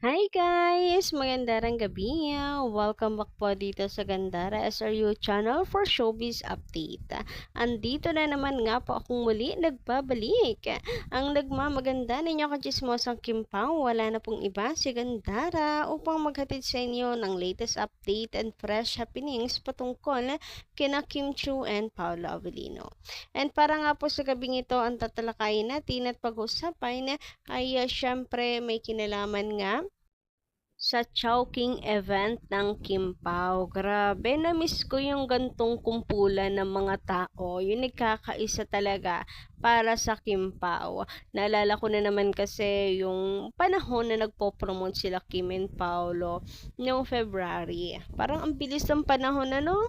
Hi guys! Magandang gabi. Welcome back po dito sa Gandara SRU channel for Showbiz Update. Andito na naman nga po akong muli nagbabalik. Ang nagmamaganda ninyo kachismosang Kimpang, wala na pong iba si Gandara upang maghatid sa inyo ng latest update and fresh happenings patungkol kina Kim Chiu and Paolo Avellino. And para nga po sa gabing ito ang tatalakayin natin at pag-usapan ay syempre may kinalaman nga sa Chowking event ng Kimpao. Grabe, na-miss ko yung gantong kumpulan ng mga tao. Yung nagkakaisa talaga para sa Kimpao. Naalala ko na naman kasi yung panahon na nagpo-promote sila Kim and Paolo noong February. Parang ang bilis ng panahon, ano?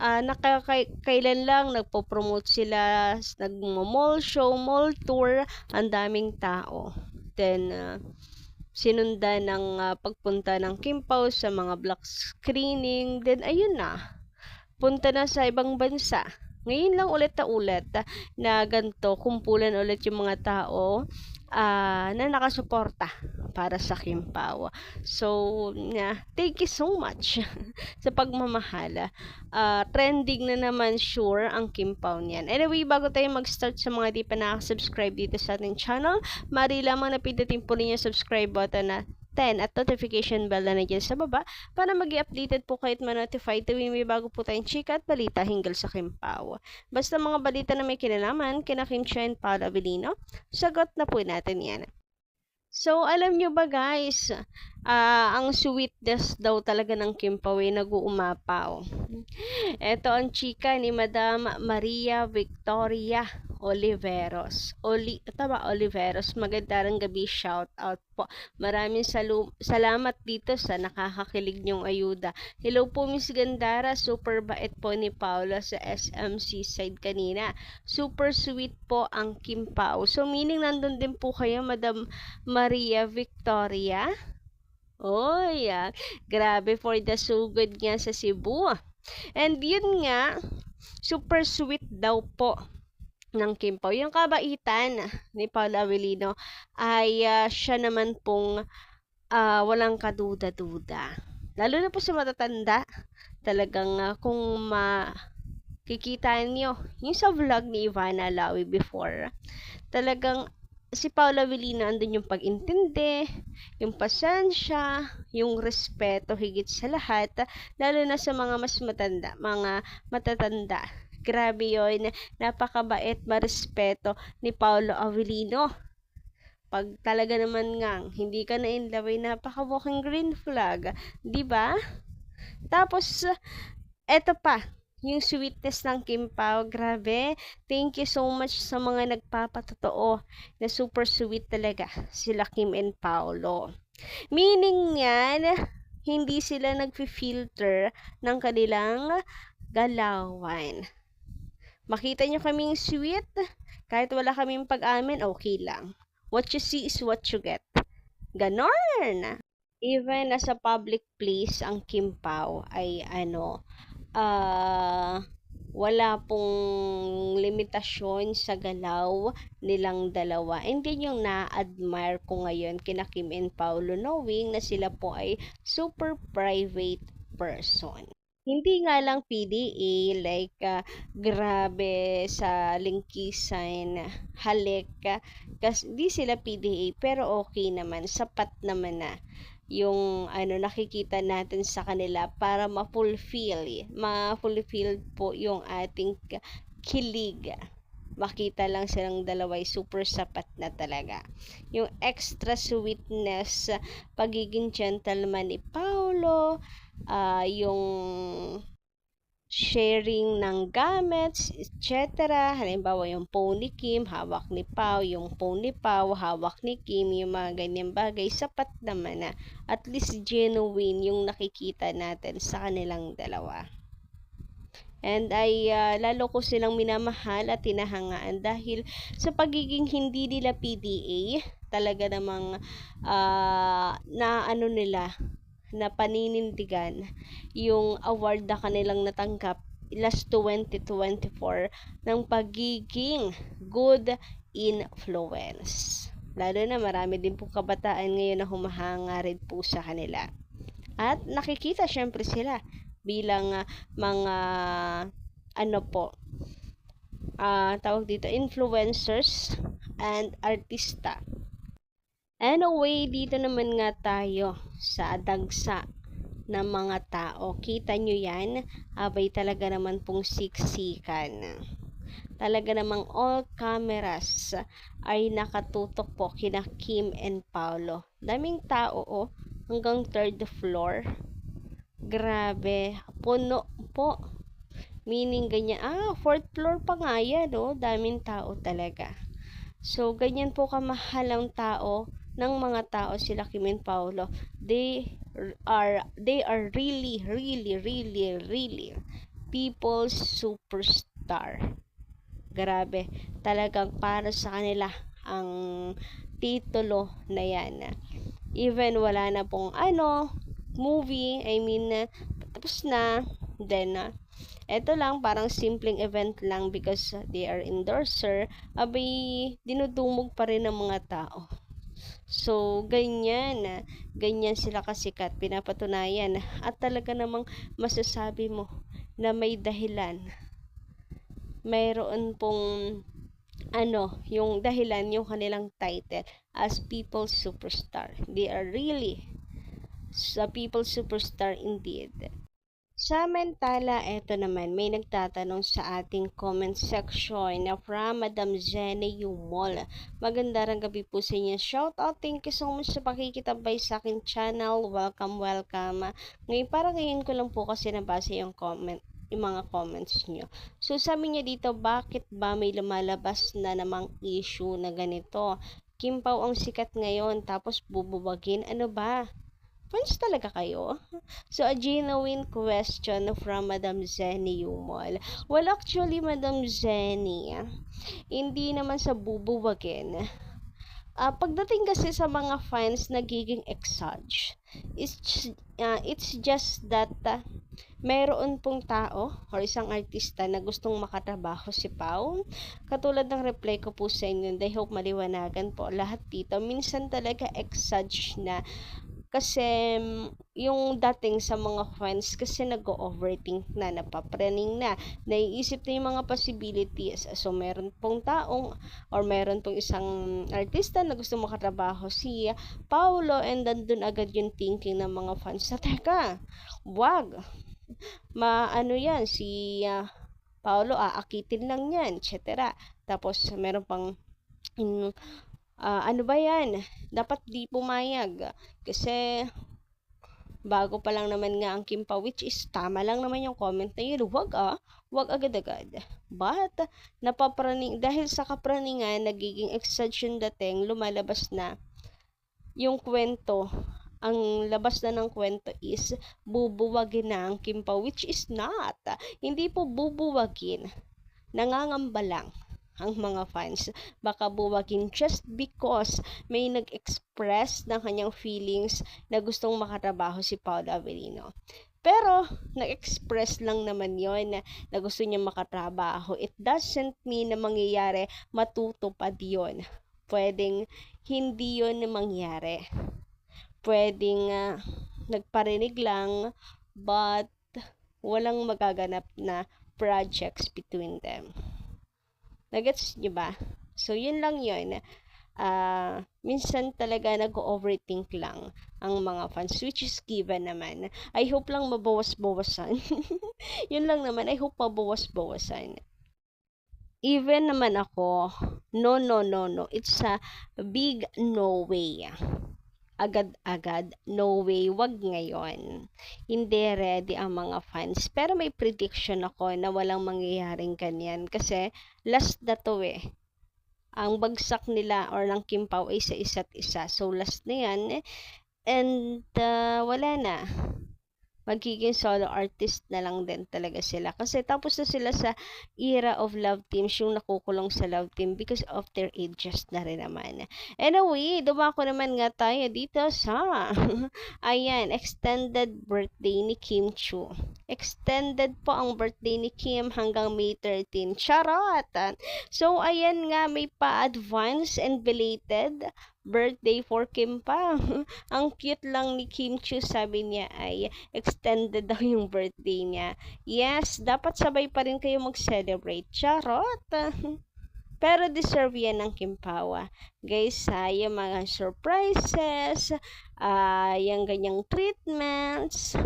Nakakailan lang nagpo-promote sila, nag-mall show, mall tour, ang daming tao. Then, sinundan ng pagpunta ng Kimpao sa mga block screening. Then, ayun na. Punta na sa ibang bansa. Ngayon lang ulit na ganito, kumpulan ulit yung mga tao na nakasuporta para sa Kimpao. So, thank you so much sa pagmamahal. Trending na naman sure ang Kimpao niyan. Anyway, bago tayo mag-start sa mga di pa nakasubscribe dito sa ating channel, mari lamang na pindutin po ninyo subscribe button na 10 at notification bell na nandiyan sa baba para mag-i-updated po kayo at ma-notify tuwing may bago po tayong chika at balita hinggil sa Kimpao. Basta mga balita na may kinalaman kina Kim Chiu and Paolo Avellino, sagot na po natin yan. So, alam nyo ba guys, ang sweetness daw talaga ng Kimpao ay nag-uumapaw. Ito ang chika ni Madam Maria Victoria Oliveros. Oliveros. Magandang gabi, shout out po. Maraming salamat dito sa nakakakilig niyong ayuda. Hello po Miss Gandara, super bait po ni Paula sa SMC side kanina. Super sweet po ang Kimpao. So meaning nandun din po kayo Madam Maria Victoria? Oy, grabe for the sugod niya sa Cebu. And yun nga, super sweet daw po ng Kimpao. Yung kabaitan ni Paolo Avellino ay siya naman pong walang kaduda-duda. Lalo na po sa matatanda, talagang kung makikita nyo, yung sa vlog ni Ivana Lawi before, talagang si Paolo Avellino andun yung pag-intindi, yung pasensya, yung respeto higit sa lahat, lalo na sa mga mas mga matatanda. Grabe yun, napakabait, marespeto ni Paolo Avellino. Pag talaga naman ngang hindi ka na in love ay napaka-walking green flag, 'di ba? Tapos eto pa, yung sweetness ng Kimpao, grabe. Thank you so much sa mga nagpapatotoo na super sweet talaga sila Kim and Paolo. Meaning yan, hindi sila nagfi-filter ng kanilang galawan. Makita nyo kaming sweet, kahit wala kaming pag-amin, okay lang. What you see is what you get. Ganon! Even nasa public place ang Kimpao ay wala pong limitasyon sa galaw nilang dalawa. And then yung na-admire ko ngayon kina Kim and Paolo knowing na sila po ay super private person. Hindi nga lang PDA, like grabe sa lingkisan, halik, kasi di sila PDA, pero okay naman, sapat naman na yung nakikita natin sa kanila para ma-fulfill po yung ating kilig. Makita lang silang dalaway super sapat na talaga. Yung extra sweetness, pagiging gentleman ni Paolo, yung sharing ng gamits, etc. Halimbawa, yung phone ni Kim, hawak ni Pao, yung phone ni Pao, hawak ni Kim, yung mga ganyang bagay, sapat naman na. At least genuine yung nakikita natin sa kanilang dalawa. And ay lalo ko silang minamahal at tinahangaan dahil sa pagiging hindi nila PDA, talaga namang na paninindigan yung award na kanilang natanggap last 2024 ng pagiging good influence. Lalo na marami din po kabataan ngayon na humahanga rin po sa kanila. At nakikita syempre sila bilang mga ano po, tawag dito, influencers and artista. Anyway, dito naman nga tayo sa dagsa ng mga tao. Kita nyo yan? Abay talaga naman pong siksikan. Talaga namang all cameras ay nakatutok po kina Kim and Paolo. Daming tao hanggang third floor. Grabe, puno po. Meaning ganyan, fourth floor pa nga yan, daming tao talaga. So, ganyan po kamahal ang tao ng mga tao sila Kim and Paolo. They are really people's superstar. Grabe, talagang para sa kanila ang titulo na yan. Even wala na pong movie, tapos na, then eto lang, parang simpleng event lang because they are endorser, abay dinudumog pa rin ng mga tao. So, ganyan sila kasikat, pinapatunayan, at talaga namang masasabi mo na may dahilan. Mayroon pong yung dahilan, yung kanilang title as People's Superstar. They are really the People's Superstar indeed. Samantala, eto naman, may nagtatanong sa ating comment section na from Madam Jenny Yumol. Maganda rin gabi po sa inyo. Shout out, thank you so much sa pakikitabay sa akin channel. Welcome. Ngayon ko lang po kasi nabasa yung mga comments nyo. So, sabi niya dito, bakit ba may lumalabas na namang issue na ganito? Kim Pao ang sikat ngayon, tapos bubuwagin. Ano ba? Fans talaga kayo? So, a genuine question from Madam Zenny Yumol. Well, actually, Madam Zenny, hindi naman sa bubuwagin. Pagdating kasi sa mga fans nagiging exage, it's just that mayroon pong tao or isang artista na gustong makatrabaho si Pao. Katulad ng reply ko po sa inyo, I hope maliwanagan po lahat dito. Minsan talaga exage na kasi yung dating sa mga fans kasi nag-overthink na, napapraning na, naiisip na yung mga possibilities. So, meron pong taong or meron pong isang artista na gusto makatrabaho si Paolo, and dun agad yung thinking ng mga fans na, teka, wag, yan, si Paolo, aakitin lang yan, etc. Tapos, meron pang ano ba yan? Dapat di pumayag. Kasi, bago pa lang naman nga ang Kim Pao, which is tama lang naman yung comment na yun. Wag agad-agad. But, dahil sa kapraningan, nagiging exage yung dating, lumalabas na yung kwento. Ang labas na ng kwento is, bubuwagin na ang Kim Pao, which is not. Hindi po bubuwagin. Nangangamba lang ang mga fans. Baka buwagin just because may nag-express ng kanyang feelings na gustong makatrabaho si Paolo Avellino. Pero, nag-express lang naman yon na gusto niya makatrabaho. It doesn't mean na mangyayari, matutupad yon. Pwedeng hindi yon mangyari. Pwedeng nagparinig lang, but walang magaganap na projects between them. Nagets nyo ba? So, yun lang yun. Minsan talaga nag-overthink lang ang mga fans, which is given naman. I hope lang mabawas-bawasan. Yun lang naman. I hope mabawas-bawasan. Even naman ako, no. It's a big no way. Agad-agad, no way, wag ngayon. Hindi ready ang mga fans. Pero may prediction ako na walang mangyayaring ganyan. Kasi, last na to Ang bagsak nila or ng Kim Pao ay sa isa't isa. So, last na yan. And, wala na. magiging solo artist na lang din talaga sila. Kasi tapos na sila sa era of love teams, yung nakukulong sa love team because of their ages na rin naman. Anyway, dumako naman nga tayo dito sa ayan, extended birthday ni Kim Chu. Extended po ang birthday ni Kim hanggang May 13. Charot! So, ayan nga, may pa-advance and belated birthday for Kim pa. Ang cute lang ni Kim Chu, sabi niya ay extended daw yung birthday niya. Yes, dapat sabay pa rin kayo mag-celebrate. Charot! Pero deserve yan ng Kim Pawa. Guys, yung mga surprises, yung ganyang treatments,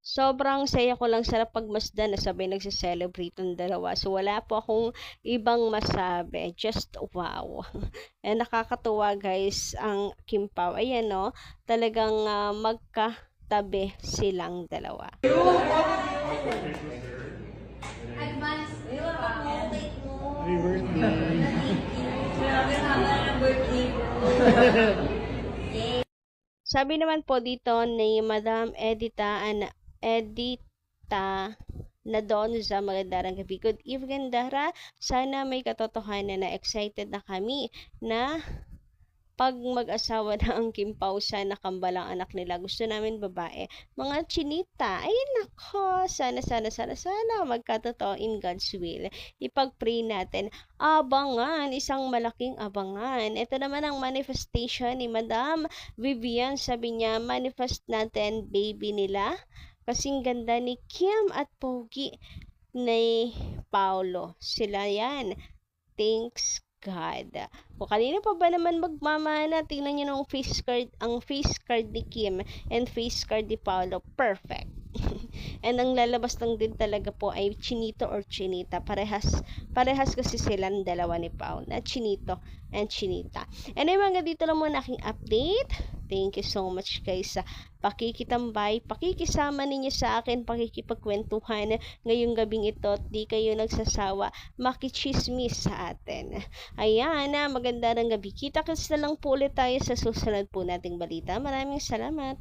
sobrang saya ko lang sa pagmasdan na sabay nagse-celebrate ng dalawa. So, wala po akong ibang masabi. Just wow. Nakakatuwa guys ang Kim Pao. Ayan no, talagang magkatabi silang dalawa. Happy birthday. Sabi naman po dito ni Madam Edita na doon sa magandang gabi. Good evening, Dara. Sana may katotohanan na excited na kami na pag mag-asawa na ang Kim Pao, sana kambalang anak nila. Gusto namin babae. Mga chinita. Ay nako. Sana magkatotoo in God's will. Ipag-pray natin. Abangan. Isang malaking abangan. Ito naman ang manifestation ni Madam Vivian. Sabi niya, manifest natin baby nila. Kasing ganda ni Kim at pogi ni Paulo. Sila yan. Thanks God. O kanina pa ba naman magmamana? Tingnan niyo ng face card, ang face card ni Kim and face card ni Paolo. Perfect. And ang lalabas lang din talaga po ay chinito or chinita. Parehas kasi silang dalawa ni Paolo. Chinito and chinita. Anyway, hanggang dito lang muna aking update. Thank you so much guys sa pakikitambay, pakikisama ninyo sa akin, pakikipagkwentuhan ngayong gabing ito at di kayo nagsasawa makichismis sa atin. Ayan, maganda ng gabi. Kita-kits na lang po ulit tayo sa susunod po nating balita. Maraming salamat.